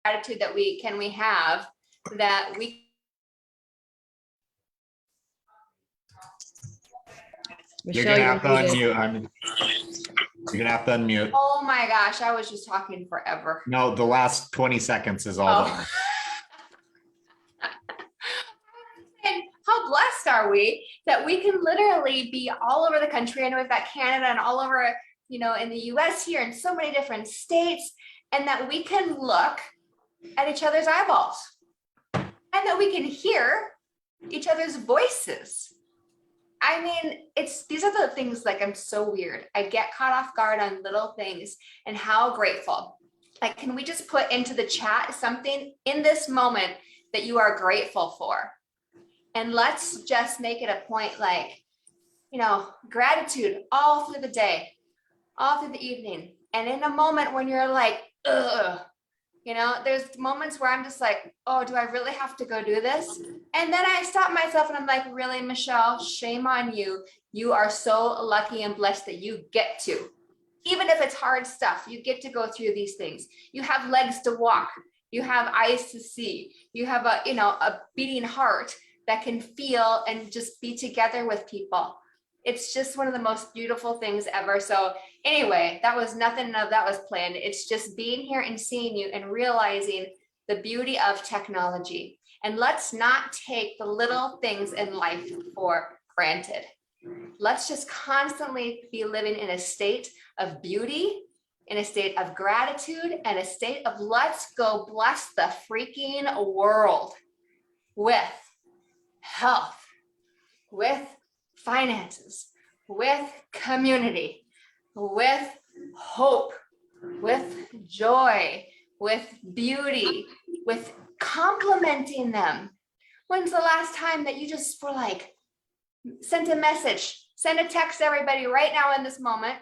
gratitude that we have that we. You're gonna have to unmute, honey. You're gonna have to unmute. Oh my gosh, I was just talking forever. No, the last 20 seconds is all done. And how blessed are we that we can literally be all over the country. I know we've got Canada and all over, you know, in the US here in so many different states, and that we can look at each other's eyeballs and that we can hear each other's voices. I mean, these are the things, like, I'm so weird. I get caught off guard on little things, and how grateful. Like, can we just put into the chat something in this moment that you are grateful for? And let's just make it a point, like, you know, gratitude all through the day, all through the evening. And in a moment when you're like, ugh, you know, there's moments where I'm just like, oh, do I really have to go do this? And then I stop myself and I'm like, really, Michelle, shame on you. You are so lucky and blessed that you get to. Even if it's hard stuff, you get to go through these things. You have legs to walk. You have eyes to see. You have a, you know, a beating heart that can feel and just be together with people. It's just one of the most beautiful things ever. So anyway, that was nothing of that was planned. It's just being here and seeing you and realizing the beauty of technology. And let's not take the little things in life for granted. Let's just constantly be living in a state of beauty, in a state of gratitude, and a state of let's go bless the freaking world with health, with finances, with community, with hope, with joy, with beauty, with complimenting them. When's the last time that you just were like, sent a message, send a text to everybody right now in this moment,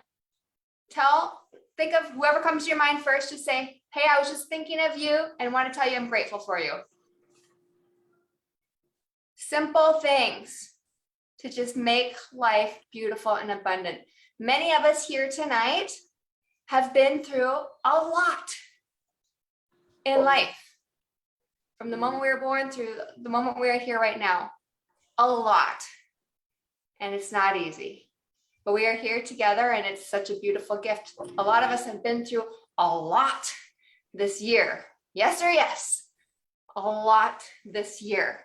think of whoever comes to your mind first, just say, hey, I was just thinking of you and want to tell you I'm grateful for you. Simple things to just make life beautiful and abundant. Many of us here tonight have been through a lot in life. From the moment we were born through the moment we are here right now, a lot. And it's not easy, but we are here together and it's such a beautiful gift. A lot of us have been through a lot this year. Yes or yes? A lot this year.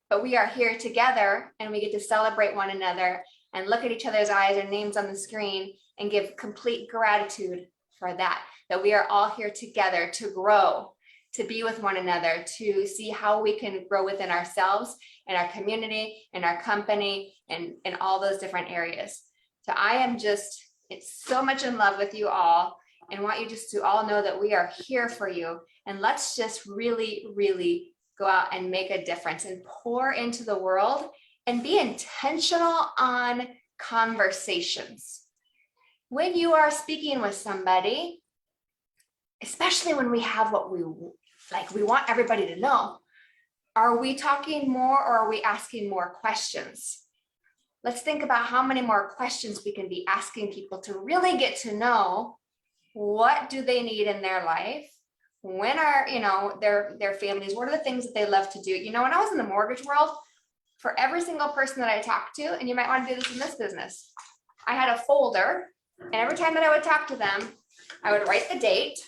But we are here together and we get to celebrate one another and look at each other's eyes and names on the screen and give complete gratitude for that we are all here together to grow, to be with one another, to see how we can grow within ourselves and our community and our company and in all those different areas. So I am just, it's so much in love with you all and want you just to all know that we are here for you. And let's just really, really go out and make a difference and pour into the world and be intentional on conversations. When you are speaking with somebody, especially when we have what we like, we want everybody to know, are we talking more or are we asking more questions? Let's think about how many more questions we can be asking people to really get to know what do they need in their life. When are, you know, their families, what are the things that they love to do? You know, when I was in the mortgage world, for every single person that I talked to, and you might want to do this in this business, I had a folder, and every time that I would talk to them, I would write the date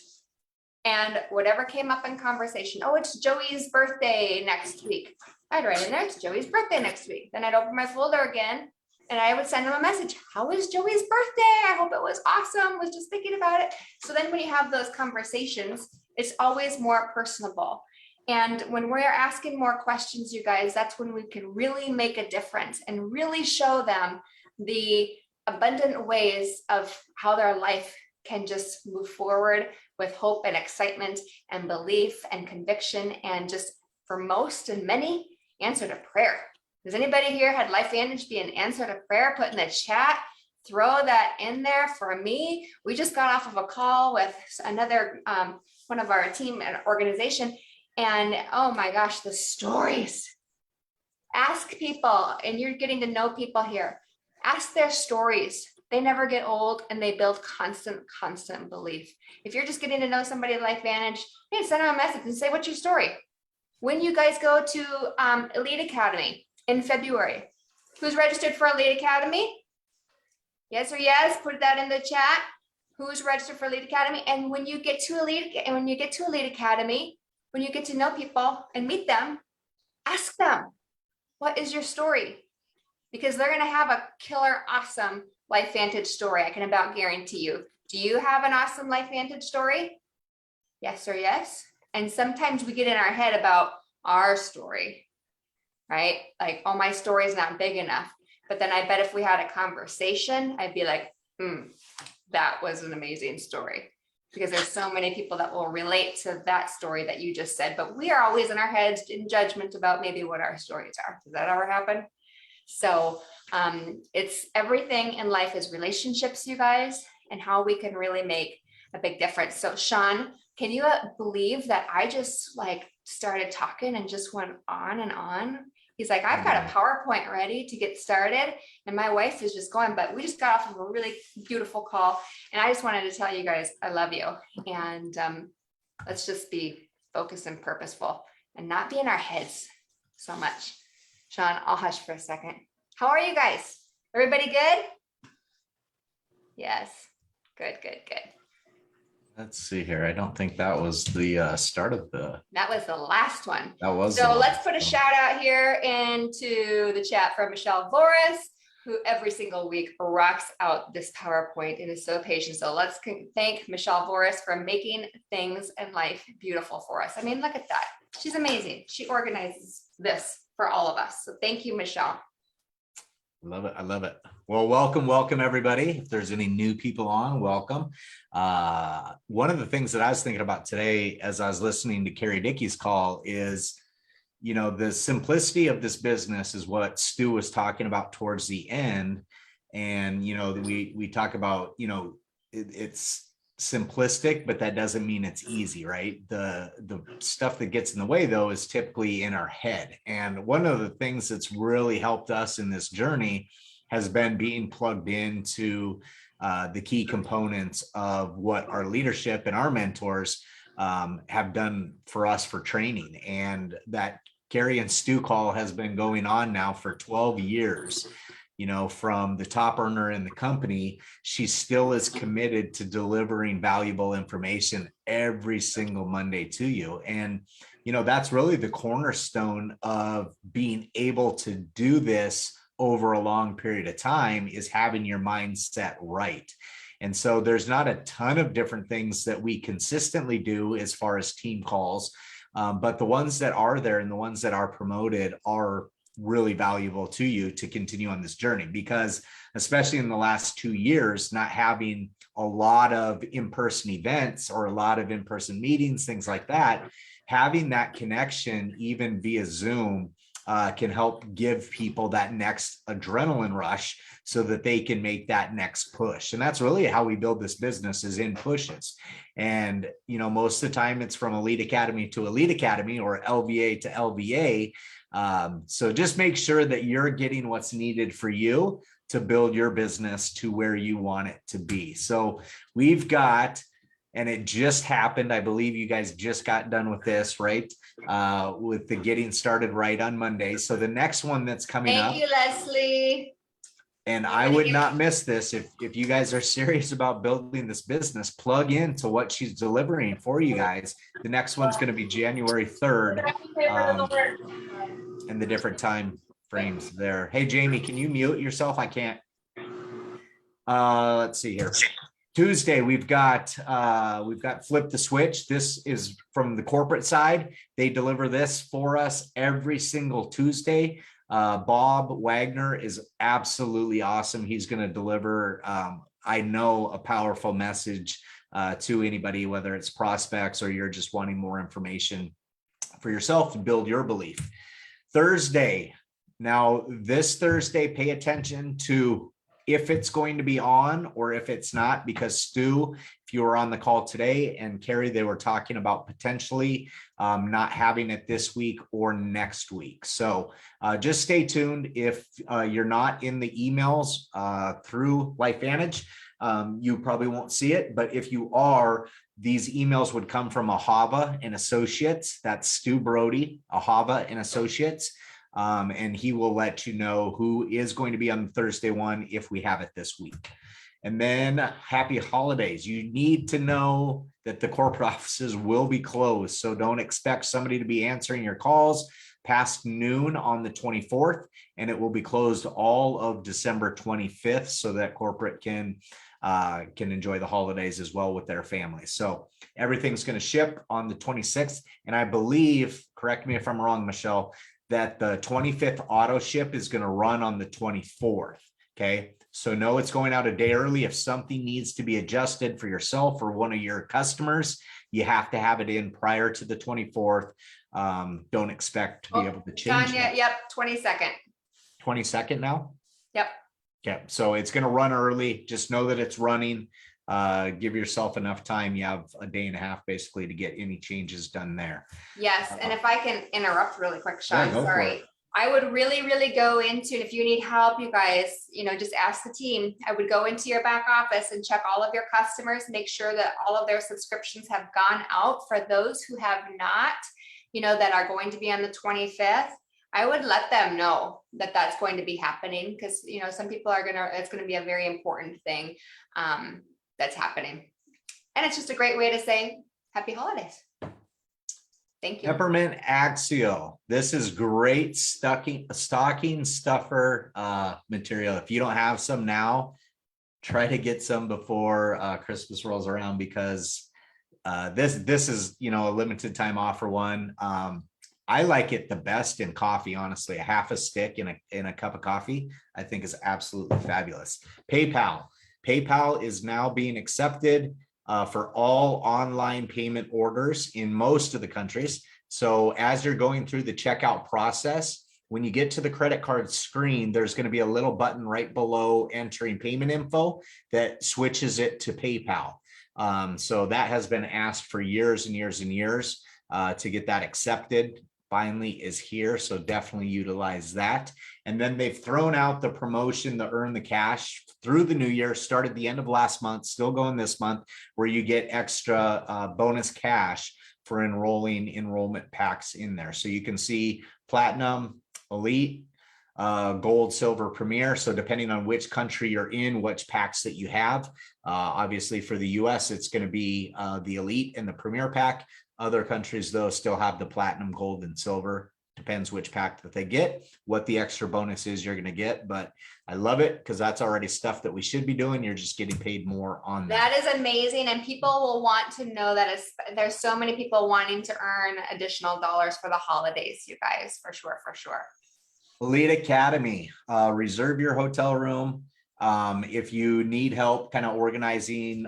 and whatever came up in conversation. Oh, it's Joey's birthday next week. I'd write in there, it's Joey's birthday next week. Then I'd open my folder again and I would send him a message. How was Joey's birthday? I hope it was awesome. Was just thinking about it. So then when you have those conversations, it's always more personable. And when we're asking more questions, you guys, that's when we can really make a difference and really show them the abundant ways of how their life can just move forward with hope and excitement and belief and conviction, and just for most and many, answer to prayer. Does anybody here had Life Vantage be an answer to prayer? Put in the chat, throw that in there. For me, we just got off of a call with another one of our team and organization, and oh my gosh, the stories. Ask people, and you're getting to know people here. Ask their stories. they never get old, and they build constant belief. If you're just getting to know somebody at LifeVantage, hey, send them a message and say, what's your story? When you guys go to Elite Academy in February, who's registered for Elite Academy? Yes or yes, put that in the chat. Who's registered for Elite Academy? And when you get to Elite Academy, when you get to know people and meet them, ask them, what is your story? Because they're going to have a killer, awesome LifeVantage story. I can about guarantee you. Do you have an awesome LifeVantage story? Yes or yes? And sometimes we get in our head about our story, right? Like, oh, my story is not big enough. But then I bet if we had a conversation, I'd be like, that was an amazing story. Because there's so many people that will relate to that story that you just said. But we are always in our heads in judgment about maybe what our stories are. Does that ever happen? So it's everything in life is relationships, you guys, and how we can really make a big difference. So Sean, can you believe that I just like started talking and just went on and on? He's like, I've got a PowerPoint ready to get started. And my wife is just going, but we just got off of a really beautiful call. And I just wanted to tell you guys, I love you. And let's just be focused and purposeful and not be in our heads so much. Sean, I'll hush for a second. How are you guys? Everybody good? Yes. Good. Let's see here. I don't think that was the start of the. That was the last one. That was. So let's put a shout out here into the chat from Michelle Voris, who every single week rocks out this PowerPoint and is so patient. So let's thank Michelle Voris for making things in life beautiful for us. I mean, look at that. She's amazing. She organizes this for all of us. So thank you, Michelle. I love it. Well, welcome everybody. If there's any new people on, welcome. One of the things that I was thinking about today as I was listening to Carrie Dickey's call is, you know, the simplicity of this business is what Stu was talking about towards the end. And, you know, we talk about, you know, it's simplistic, but that doesn't mean it's easy, right? The stuff that gets in the way though is typically in our head. And one of the things that's really helped us in this journey has been being plugged into the key components of what our leadership and our mentors have done for us for training. And that Carrie and Stu call has been going on now for 12 years. You know, from the top earner in the company, she still is committed to delivering valuable information every single Monday to you. And, you know, that's really the cornerstone of being able to do this over a long period of time, is having your mindset right. And so there's not a ton of different things that we consistently do as far as team calls, but the ones that are there and the ones that are promoted are really valuable to you to continue on this journey, because especially in the last 2 years, not having a lot of in-person events or a lot of in-person meetings, things like that, having that connection even via Zoom can help give people that next adrenaline rush so that they can make that next push. And that's really how we build this business, is in pushes. And, you know, most of the time it's from Elite Academy to Elite Academy or LVA to LVA. So just make sure that you're getting what's needed for you to build your business to where you want it to be. So we've got, and it just happened, I believe you guys just got done with this, right? With the getting started right on Monday. So the next one that's coming up. Thank you, Leslie. And I would not miss this. If you guys are serious about building this business, plug into what she's delivering for you guys. The next one's going to be January 3rd. And the different time frames there. Hey, Jamie, can you mute yourself? I can't. Let's see here. Tuesday, we've got Flip the Switch. This is from the corporate side. They deliver this for us every single Tuesday. Bob Wagner is absolutely awesome. He's going to deliver, I know, a powerful message to anybody, whether it's prospects or you're just wanting more information for yourself to build your belief. Thursday. Now, this Thursday, pay attention to if it's going to be on or if it's not, because Stu, if you were on the call today, and Carrie, they were talking about potentially not having it this week or next week. So just stay tuned. If you're not in the emails through LifeVantage, you probably won't see it. But if you are, these emails would come from Ahava and Associates. That's Stu Brody, Ahava and Associates. And he will let you know who is going to be on the Thursday one if we have it this week. And then happy holidays. You need to know that the corporate offices will be closed. So don't expect somebody to be answering your calls past noon on the 24th, and it will be closed all of December 25th so that corporate can enjoy the holidays as well with their families. So everything's going to ship on the 26th. And I believe, correct me if I'm wrong, Michelle, that the 25th auto ship is going to run on the 24th. Okay. So know it's going out a day early. If something needs to be adjusted for yourself or one of your customers, you have to have it in prior to the 24th. Don't expect to be able to change. Tanya, yep, 22nd. 22nd now? Yep. Okay. So it's going to run early. Just know that it's running. Give yourself enough time. You have a day and a half basically to get any changes done there. Yes, and if I can interrupt really quick, Sean, Yeah, sorry. I would really go into, if you need help, you guys, just ask the team. I would go into your back office and check all of your customers, make sure that all of their subscriptions have gone out. For those who have not, that are going to be on the 25th, I would let them know that that's going to be happening, because, some people it's going to be a very important thing that's happening. And it's just a great way to say happy holidays. Thank you. Peppermint Axio. This is great stocking stuffer material. If you don't have some now, try to get some before Christmas rolls around, because this is a limited time offer one. I like it the best in coffee, honestly. A half a stick in a cup of coffee, I think, is absolutely fabulous. PayPal is now being accepted for all online payment orders in most of the countries. So as you're going through the checkout process, when you get to the credit card screen, there's going to be a little button right below entering payment info that switches it to PayPal. So that has been asked for years and years and years to get that accepted. Finally is here. So definitely utilize that. And then they've thrown out the promotion, the Earn the Cash through the new year, started the end of last month, still going this month, where you get extra bonus cash for enrolling enrollment packs in there. So you can see Platinum, Elite, Gold, Silver, Premier. So depending on which country you're in, which packs that you have, obviously for the US, it's going to be the Elite and the Premier pack. Other countries, though, still have the Platinum, Gold, and Silver. Depends which pack that they get, what the extra bonus is you're going to get. But I love it because that's already stuff that we should be doing. You're just getting paid more on that. That is amazing. And people will want to know that there's so many people wanting to earn additional dollars for the holidays, you guys, for sure, for sure. Elite Academy, reserve your hotel room. If you need help kind of organizing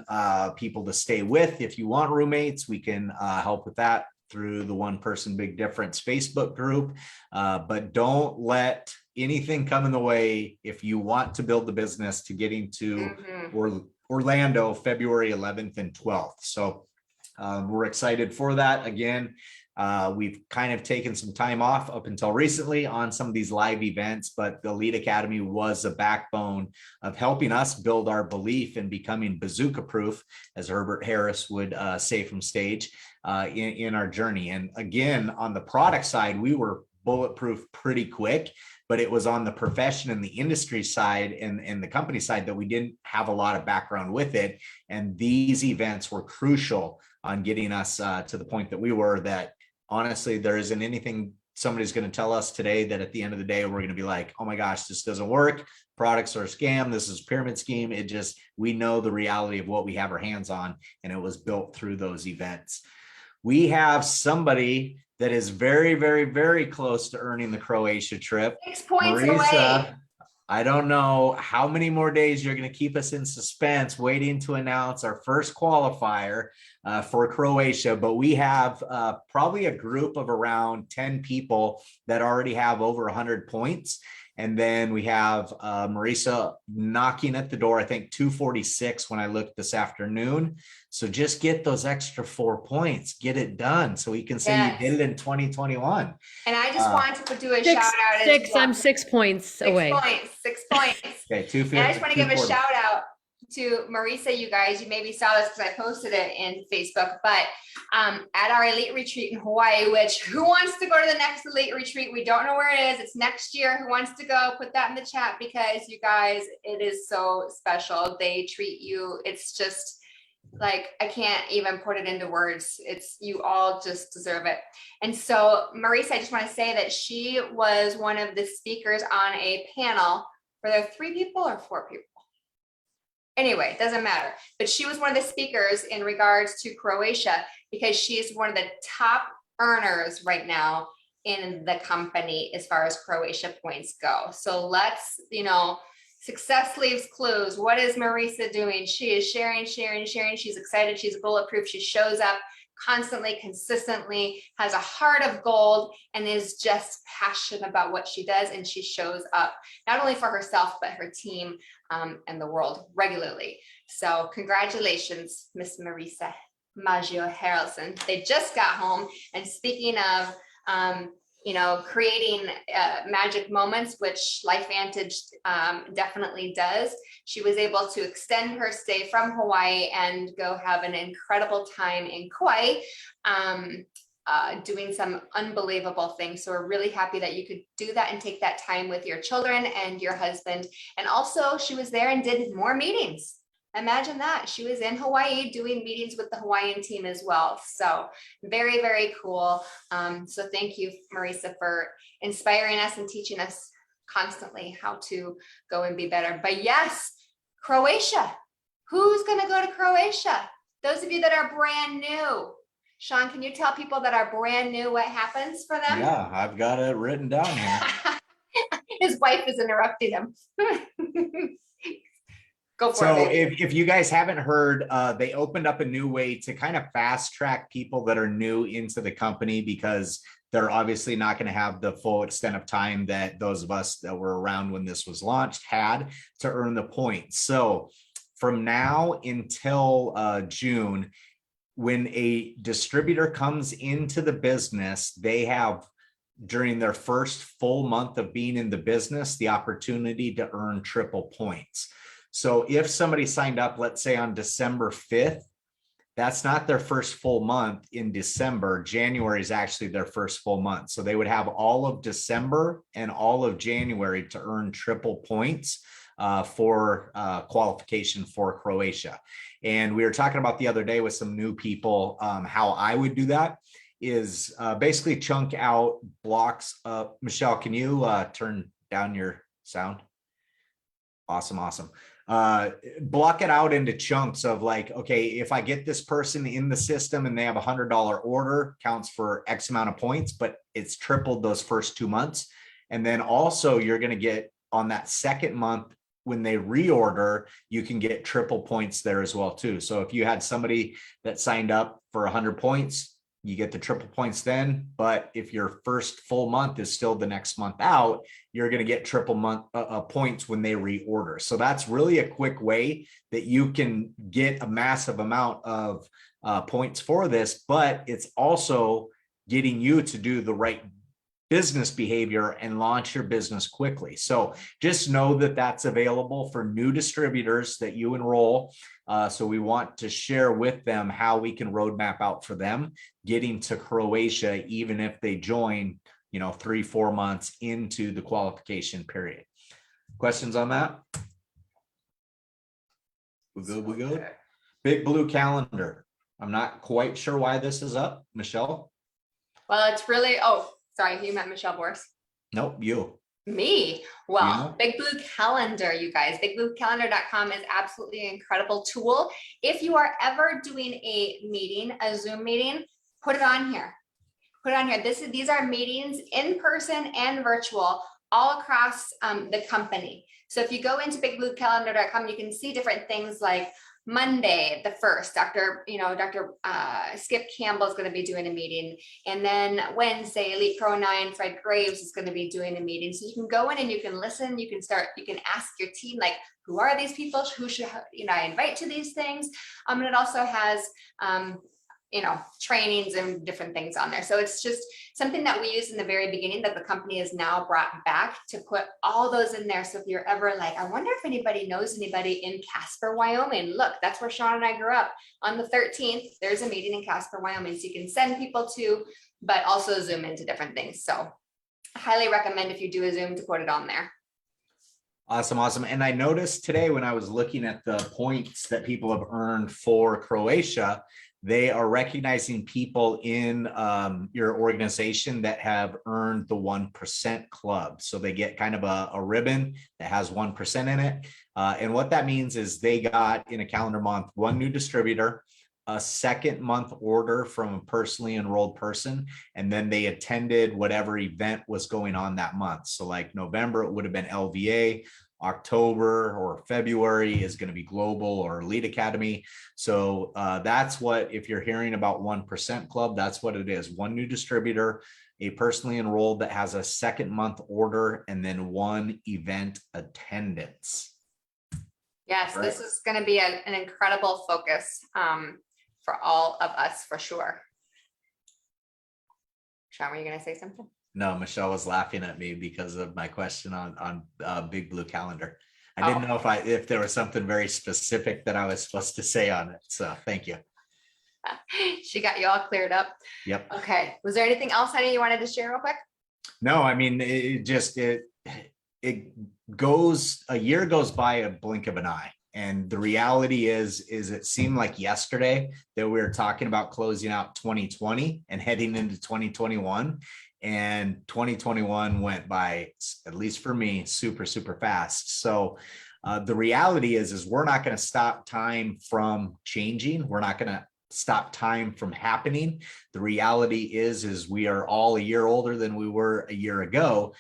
people to stay with, if you want roommates, we can help with that through the One Person Big Difference Facebook group. But don't let anything come in the way if you want to build the business to getting to Orlando February 11th and 12th. So we're excited for that. Again, we've kind of taken some time off up until recently on some of these live events, but the Elite Academy was a backbone of helping us build our belief in becoming bazooka proof, as Herbert Harris would say from stage, in our journey. And again, on the product side, we were bulletproof pretty quick, but it was on the profession and the industry side and the company side that we didn't have a lot of background with it. And these events were crucial on getting us to the point that we were, that honestly, there isn't anything somebody's going to tell us today that at the end of the day, we're going to be like, oh my gosh, this doesn't work. Products are a scam. This is a pyramid scheme. We know the reality of what we have our hands on, and it was built through those events. We have somebody that is very, very, very close to earning the Croatia trip. 6 points Marisa, away. I don't know how many more days you're going to keep us in suspense waiting to announce our first qualifier for Croatia, but we have probably a group of around 10 people that already have over 100 points. And then we have Marisa knocking at the door, I think 246 when I looked this afternoon. So just get those extra 4 points, get it done so we can say Yes. you did it in 2021. And I just wanted to do a Six, shout out six. as well. I'm 6 points away. 6 points. Okay, 250. And I just want to give a shout out to Marisa, you guys. You maybe saw this because I posted it in Facebook, but at our elite retreat in Hawaii, which who wants to go to the next elite retreat? We don't know where it is. It's next year. Who wants to go? Put that in the chat, because you guys, it is so special. They treat you. It's just like, I can't even put it into words. It's, you all just deserve it. And so Marisa, I just want to say that she was one of the speakers on a panel. Were there 3 people or 4 people? Anyway, it doesn't matter. But she was one of the speakers in regards to Croatia, because she is one of the top earners right now in the company as far as Croatia points go. So let's, success leaves clues. What is Marisa doing? She is sharing. She's excited. She's bulletproof. She shows up constantly, consistently, has a heart of gold, and is just passionate about what she does. And she shows up not only for herself, but her team and the world regularly. So congratulations, Miss Marisa Maggio Harrelson. They just got home. And speaking of, creating magic moments, which LifeVantage definitely does. She was able to extend her stay from Hawaii and go have an incredible time in Kauai, doing some unbelievable things. So we're really happy that you could do that and take that time with your children and your husband. And also she was there and did more meetings. Imagine that. She was in Hawaii doing meetings with the Hawaiian team as well. So very, very cool. So thank you, Marisa, for inspiring us and teaching us constantly how to go and be better. But yes, Croatia. Who's going to go to Croatia? Those of you that are brand new. Sean, can you tell people that are brand new what happens for them? Yeah, I've got it written down here. His wife is interrupting him. Go for So it. if you guys haven't heard, they opened up a new way to kind of fast track people that are new into the company, because they're obviously not going to have the full extent of time that those of us that were around when this was launched had to earn the points. So from now until June, when a distributor comes into the business, they have, during their first full month of being in the business, the opportunity to earn triple points. So if somebody signed up, let's say on December 5th, that's not their first full month in December. January is actually their first full month. So they would have all of December and all of January to earn triple points for qualification for Croatia. And we were talking about the other day with some new people, how I would do that is basically chunk out blocks. Michelle, can you turn down your sound? Awesome. Block it out into chunks of like, okay, if I get this person in the system and they have $100 order, counts for X amount of points, but it's tripled those first 2 months. And then also you're going to get on that second month, when they reorder, you can get triple points there as well too. So if you had somebody that signed up for 100 points, you get the triple points then. But if your first full month is still the next month out, you're going to get triple month points when they reorder. So that's really a quick way that you can get a massive amount of points for this, but it's also getting you to do the right business behavior and launch your business quickly. So just know that that's available for new distributors that you enroll. So we want to share with them how we can roadmap out for them getting to Croatia, even if they join, 3-4 months into the qualification period. Questions on that? We good? Big blue calendar. I'm not quite sure why this is up, Michelle. Well, it's really, sorry, you meant Michelle Boris. Nope, you. Me? Well, Big Blue Calendar, you guys. BigBlueCalendar.com is absolutely an incredible tool. If you are ever doing a meeting, a Zoom meeting, put it on here. Put it on here. These are meetings in person and virtual all across the company. So if you go into BigBlueCalendar.com, you can see different things like Monday, the 1st, Dr. Skip Campbell is going to be doing a meeting. And then Wednesday, Elite Pro 9, Fred Graves is going to be doing a meeting. So you can go in and you can listen, you can ask your team, like, who are these people? Who should, I invite to these things? And it also has, trainings and different things on there. So it's just something that we used in the very beginning that the company has now brought back to put all those in there. So if you're ever like, I wonder if anybody knows anybody in Casper, Wyoming, look, that's where Sean and I grew up. On the 13th, there's a meeting in Casper, Wyoming. So you can send people to, but also zoom into different things. So I highly recommend if you do a Zoom to put it on there. Awesome. And I noticed today when I was looking at the points that people have earned for Croatia, they are recognizing people in your organization that have earned the 1% club. So they get kind of a ribbon that has 1% in it. And what that means is they got in a calendar month, one new distributor, a second month order from a personally enrolled person, and then they attended whatever event was going on that month. So like November, it would have been LVA. October or February is going to be Global or Elite Academy. So that's what, if you're hearing about 1% club, that's what it is. One new distributor, a personally enrolled that has a second month order, and then one event attendance. Yes, right. This is going to be an incredible focus for all of us, for sure. Sean, were you going to say something? No, Michelle was laughing at me because of my question on Big Blue Calendar. I didn't know if there was something very specific that I was supposed to say on it. So thank you. She got you all cleared up. Yep. Okay. Was there anything else, honey, you wanted to share real quick? No, I mean, it goes, a year goes by a blink of an eye. And the reality is it seemed like yesterday that we were talking about closing out 2020 and heading into 2021. And 2021 went by, at least for me, super, super fast. So the reality is we're not going to stop time from changing. We're not going to stop time from happening. The reality is we are all a year older than we were a year ago.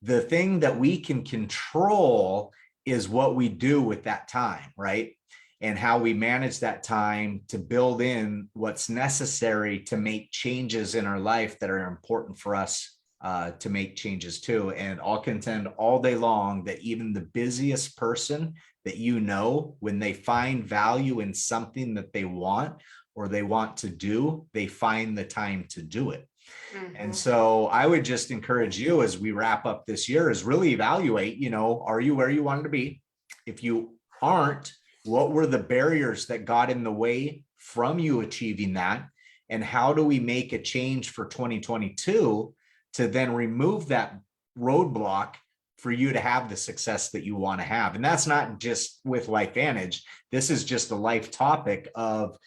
The thing that we can control is what we do with that time, right? And how we manage that time to build in what's necessary to make changes in our life that are important for us to make changes to. And I'll contend all day long that even the busiest person that you know, when they find value in something that they want or they want to do, they find the time to do it. Mm-hmm. And so I would just encourage you as we wrap up this year is really evaluate, are you where you wanted to be? If you aren't, what were the barriers that got in the way from you achieving that? And how do we make a change for 2022 to then remove that roadblock for you to have the success that you want to have? And that's not just with LifeVantage. This is just a life topic of,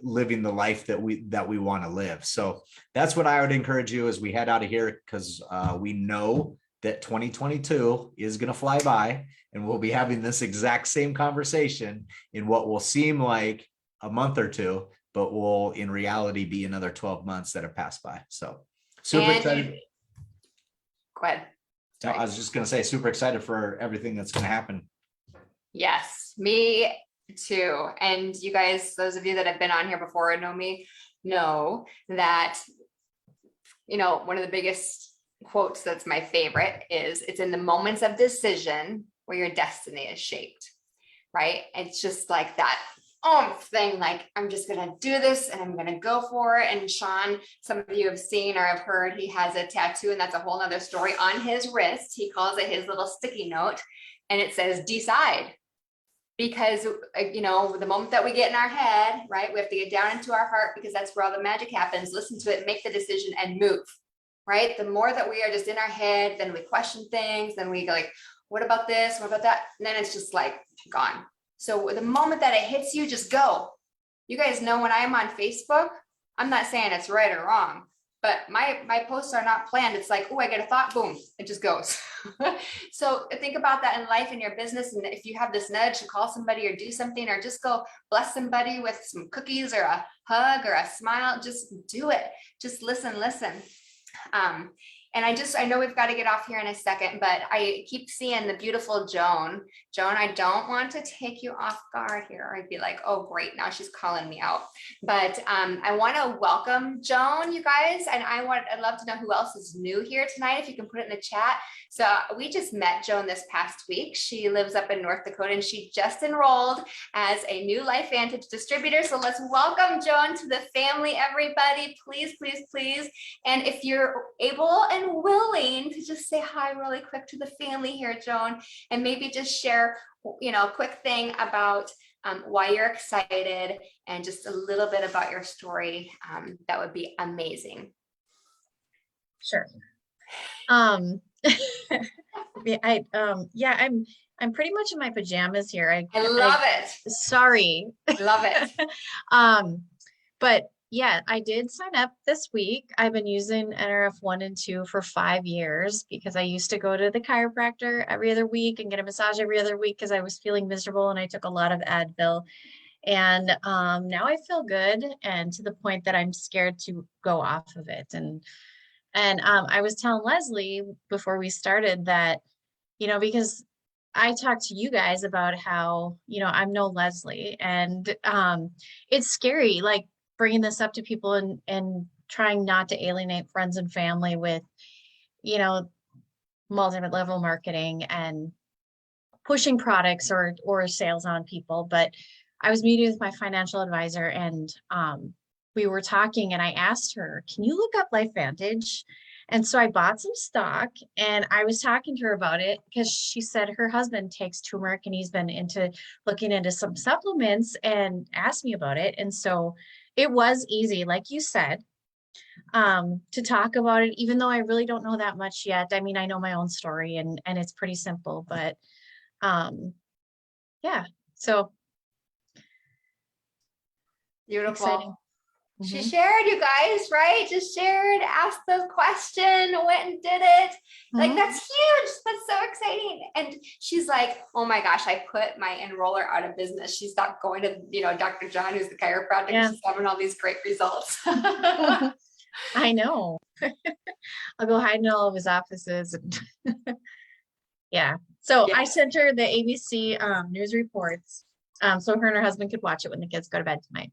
living the life that we want to live. So that's what I would encourage you as we head out of here, because we know that 2022 is going to fly by, and we'll be having this exact same conversation in what will seem like a month or two, but will in reality be another 12 months that have passed by. So super excited. Go ahead. Sorry. I was just going to say super excited for everything that's going to happen. Yes, me too. And you guys, those of you that have been on here before and know me, know that, one of the biggest quotes that's my favorite is, it's in the moments of decision where your destiny is shaped, right? It's just like that thing, like, I'm just going to do this and I'm going to go for it. And Sean, some of you have seen or have heard, he has a tattoo, and that's a whole nother story, on his wrist. He calls it his little sticky note, and it says decide. Because, the moment that we get in our head, right, we have to get down into our heart, because that's where all the magic happens. Listen to it, make the decision, and move. Right? The more that we are just in our head, then we question things, then we go like, what about this? What about that? And then it's just like gone. So the moment that it hits you, just go. You guys know when I'm on Facebook, I'm not saying it's right or wrong, but my posts are not planned. It's like, oh, I get a thought, boom, it just goes. So think about that in life, in your business. And if you have this nudge to call somebody or do something, or just go bless somebody with some cookies or a hug or a smile, just do it. Just listen. And I know we've got to get off here in a second, but I keep seeing the beautiful Joan. Joan, I don't want to take you off guard here. I'd be like, oh, great, now she's calling me out. But I want to welcome Joan, you guys, and I'd love to know who else is new here tonight. If you can put it in the chat. So we just met Joan this past week. She lives up in North Dakota, and she just enrolled as a new LifeVantage distributor. So let's welcome Joan to the family, everybody. Please, please, please. And if you're able and willing to just say hi really quick to the family here, Joan, and maybe just share, a quick thing about why you're excited and just a little bit about your story, that would be amazing. Sure. I'm pretty much in my pajamas here. I love it. Sorry. Love it. But yeah, I did sign up this week. I've been using NRF 1 and 2 for 5 years because I used to go to the chiropractor every other week and get a massage every other week because I was feeling miserable and I took a lot of Advil. And now I feel good, and to the point that I'm scared to go off of it. And I was telling Leslie before we started that, because I talked to you guys about how, I'm no Leslie, and it's scary, like bringing this up to people and trying not to alienate friends and family with, multi-level marketing and pushing products or sales on people. But I was meeting with my financial advisor, and we were talking, and I asked her, can you look up LifeVantage? And so I bought some stock, and I was talking to her about it because she said her husband takes turmeric and he's been looking into some supplements and asked me about it. And so it was easy, like you said, to talk about it, even though I really don't know that much yet. I mean, I know my own story and it's pretty simple, but yeah, so. Beautiful. Exciting. She shared, you guys, right? Just shared, asked the question, went and did it. Like, that's huge. That's so exciting. And she's like, oh my gosh, I put my enroller out of business. She stopped going to, Dr. John, who's the chiropractor. Yeah. She's having all these great results. I know. I'll go hide in all of his offices. And yeah. So I sent her the ABC news reports so her and her husband could watch it when the kids go to bed tonight.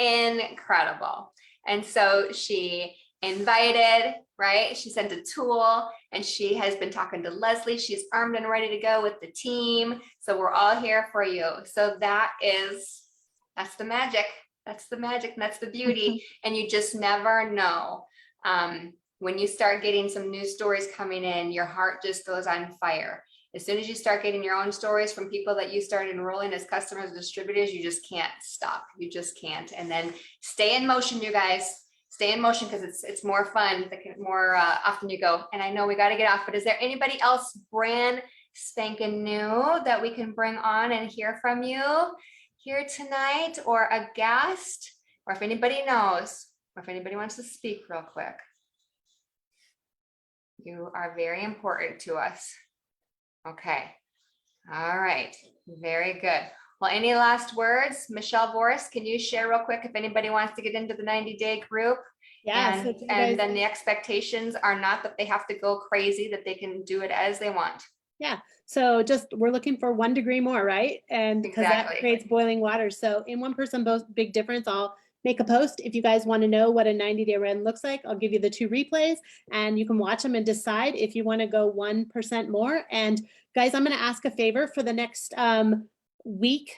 Incredible. And so she invited, right? She sent a tool, and she has been talking to Leslie. She's armed and ready to go with the team. So we're all here for you. So that's the magic. That's the magic. And that's the beauty. And you just never know. When you start getting some news stories coming in, your heart just goes on fire. As soon as you start getting your own stories from people that you start enrolling as customers, distributors, you just can't stop. You just can't. And then stay in motion, you guys. Stay in motion, because it's more fun the more often you go. And I know we got to get off, but is there anybody else brand spanking new that we can bring on and hear from you here tonight, or a guest, or if anybody knows, or if anybody wants to speak real quick? You are very important to us. Okay. All right. Very good. Well, any last words? Michelle Boris, can you share real quick if anybody wants to get into the 90-day group? Yes. And then the expectations are not that they have to go crazy, that they can do it as they want. Yeah. So we're looking for 1 degree more, right? And because that creates boiling water. So in One Person Big Difference, I'll make a post. If you guys want to know what a 90-day run looks like, I'll give you the 2 replays and you can watch them and decide if you want to go 1% more. And guys, I'm going to ask a favor for the next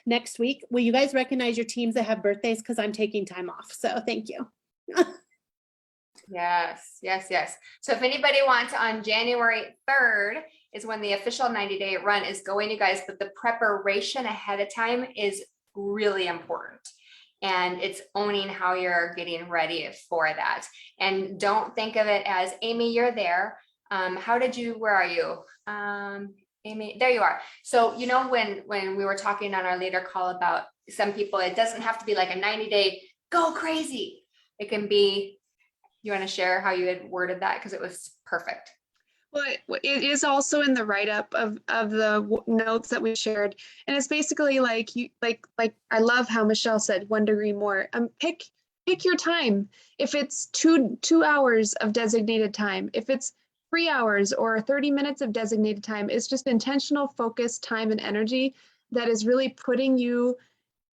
next week. Will you guys recognize your teams that have birthdays? Because I'm taking time off. So thank you. Yes. So if anybody wants, on January 3rd is when the official 90-day run is going, you guys, but the preparation ahead of time is really important. And it's owning how you're getting ready for that. And don't think of it as, Amy, you're there. Where are you? Amy, there you are. So, when we were talking on our later call about some people, it doesn't have to be like a 90-day, go crazy. It can be, you want to share how you had worded that? Because it was perfect. Well, it is also in the write-up of the notes that we shared, and it's basically like I love how Michelle said 1 degree more. Pick your time. If it's two hours of designated time, if it's 3 hours or 30 minutes of designated time. It's just intentional focus, time, and energy that is really putting you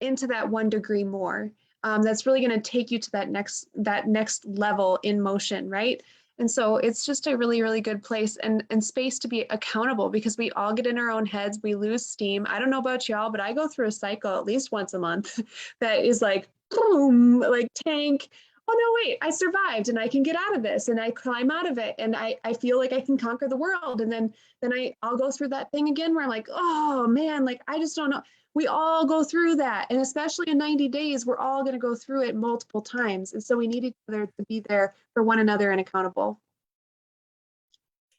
into that 1 degree more. That's really going to take you to that next level in motion, right? And so it's just a really, really good place and space to be accountable, because we all get in our own heads. We lose steam. I don't know about y'all, but I go through a cycle at least once a month that is like, boom, like tank. Oh no, wait, I survived and I can get out of this, and I climb out of it, and I feel like I can conquer the world. And then I'll go through that thing again where I'm like, oh man, like I just don't know. We all go through that. And especially in 90 days, we're all going to go through it multiple times. And so we need each other to be there for one another and accountable.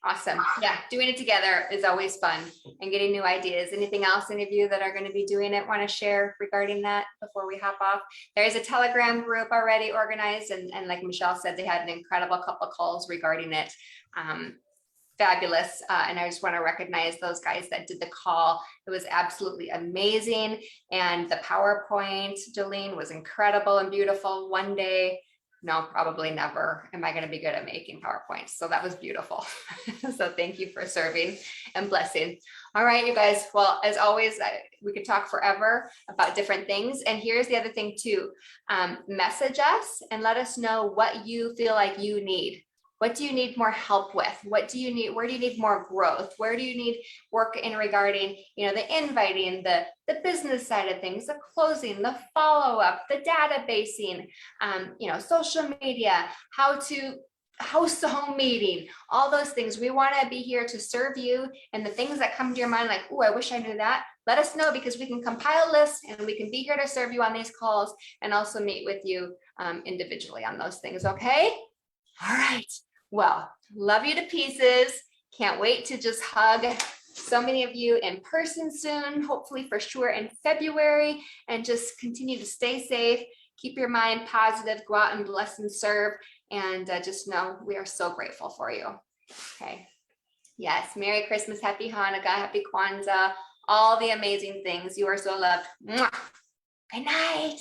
Awesome. Yeah, doing it together is always fun, and getting new ideas. Anything else, any of you that are going to be doing it want to share regarding that before we hop off? There is a Telegram group already organized, and like Michelle said, they had an incredible couple of calls regarding it. Fabulous. And I just want to recognize those guys that did the call. It was absolutely amazing. And the PowerPoint, Jolene, was incredible and beautiful. One day, no, probably never am I going to be good at making PowerPoints. So that was beautiful. So thank you for serving and blessing. All right, you guys. Well, as always, we could talk forever about different things. And here's the other thing too. Message us and let us know what you feel like you need. What do you need more help with? What do you need? Where do you need more growth? Where do you need work in regarding, the inviting, the business side of things, the closing, the follow-up, the databasing, social media, how to host a home meeting, all those things. We want to be here to serve you, and the things that come to your mind, like, oh, I wish I knew that. Let us know, because we can compile lists and we can be here to serve you on these calls and also meet with you individually on those things. Okay. All right. Well, love you to pieces. Can't wait to just hug so many of you in person soon, hopefully for sure in February, and just continue to stay safe. Keep your mind positive, go out and bless and serve, and just know we are so grateful for you. Okay. Yes. Merry Christmas, Happy Hanukkah, Happy Kwanzaa, all the amazing things. You are so loved. Mwah. Good night.